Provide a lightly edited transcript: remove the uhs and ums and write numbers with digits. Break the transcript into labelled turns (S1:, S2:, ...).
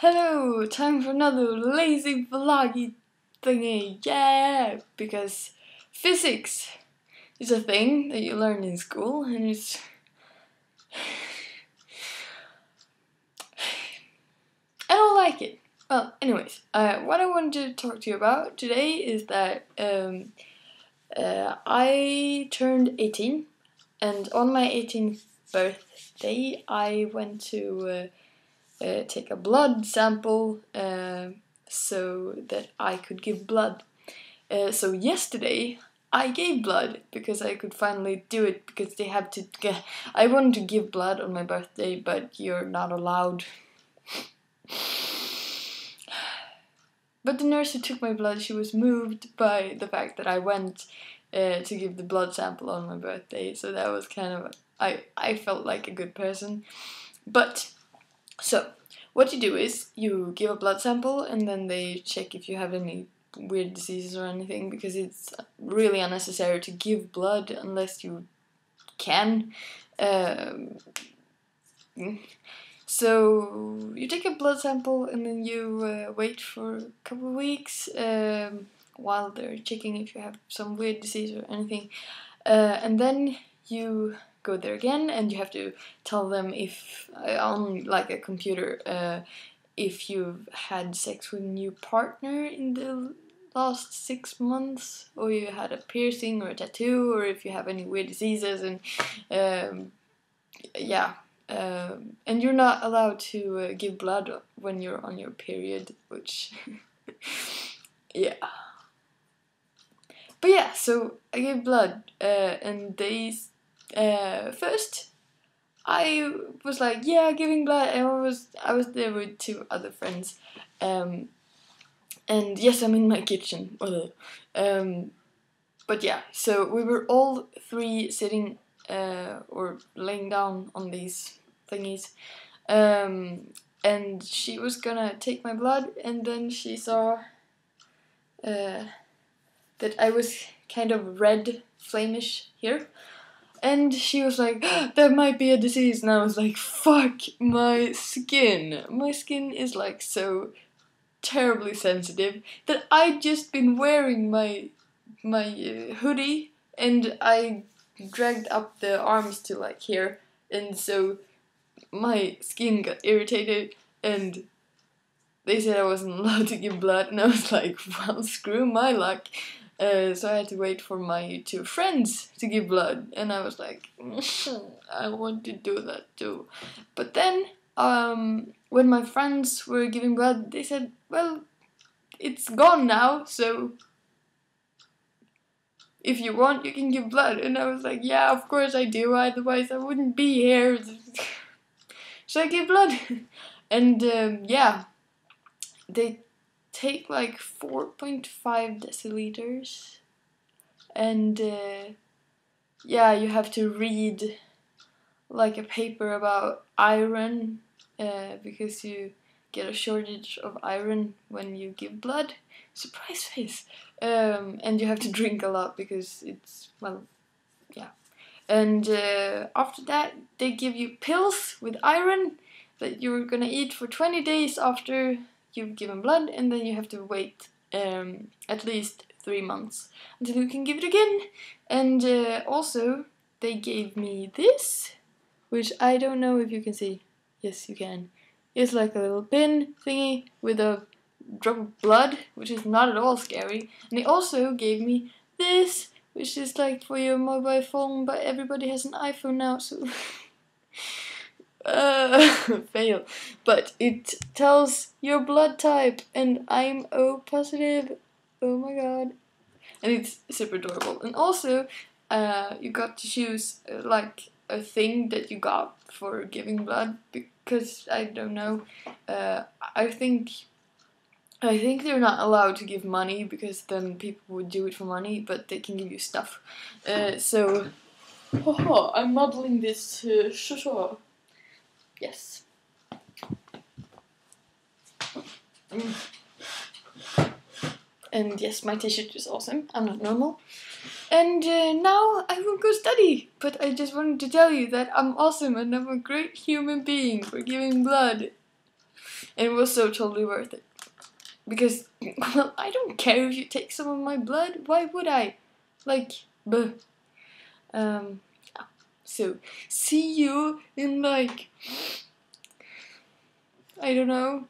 S1: Hello, time for another lazy vloggy thingy, yeah! Because physics is a thing that you learn in school, and it's... I don't like it. Well, anyways, what I wanted to talk to you about today is that I turned 18, and on my 18th birthday I went to take a blood sample so that I could give blood. So yesterday I gave blood because I could finally do it, because they have to get... I wanted to give blood on my birthday, but you're not allowed. But the nurse who took my blood, she was moved by the fact that I went to give the blood sample on my birthday, so that was kind of... I felt like a good person. But, so, what you do is, you give a blood sample and then they check if you have any weird diseases or anything, because it's really unnecessary to give blood unless you can. So you take a blood sample and then you wait for a couple of weeks while they're checking if you have some weird disease or anything, and then you go there again and you have to tell them if on like a computer if you've had sex with a new partner in the last 6 months, or you had a piercing or a tattoo, or if you have any weird diseases, and yeah. And you're not allowed to give blood when you're on your period, which, yeah. But yeah, so I gave blood, and they, first, I was like, yeah, giving blood, and I was there with 2 other friends, and yes, I'm in my kitchen, but yeah, so we were all 3 sitting or laying down on these thingies, and she was gonna take my blood, and then she saw that I was kind of red, flamish here, and she was like, there might be a disease, and I was like, fuck my skin. My skin is like so terribly sensitive that I'd just been wearing my hoodie, and I dragged up the arms to like here, and so my skin got irritated, and they said I wasn't allowed to give blood, and I was like, well, screw my luck. So I had to wait for my 2 friends to give blood, and I was like, I want to do that too. But then, when my friends were giving blood, they said, well, it's gone now, so if you want, you can give blood. And I was like, yeah, of course I do, otherwise I wouldn't be here. So I gave blood. And yeah, they take like 4.5 deciliters. And yeah, you have to read like a paper about iron, because you get a shortage of iron when you give blood. Surprise face! And you have to drink a lot because it's, well, yeah. And after that, they give you pills with iron that you're gonna eat for 20 days after you've given blood, and then you have to wait at least 3 months until you can give it again. And also, they gave me this, which I don't know if you can see. Yes, you can. It's like a little pin thingy with a drop of blood, which is not at all scary. And they also gave me this, which is like for your mobile phone, but everybody has an iPhone now, so fail. But it tells your blood type, and I'm O positive. Oh my god. And it's super adorable. And also, you got to choose like a thing that you got for giving blood, because I don't know, I think they're not allowed to give money, because then people would do it for money, but they can give you stuff. So, I'm modeling this yes. And yes, my t-shirt is awesome. I'm not normal. And now I will go study. But I just wanted to tell you that I'm awesome and I'm a great human being for giving blood. And it was so totally worth it. Because, well, I don't care if you take some of my blood. Why would I? Like, buh. So, see you in like, I don't know,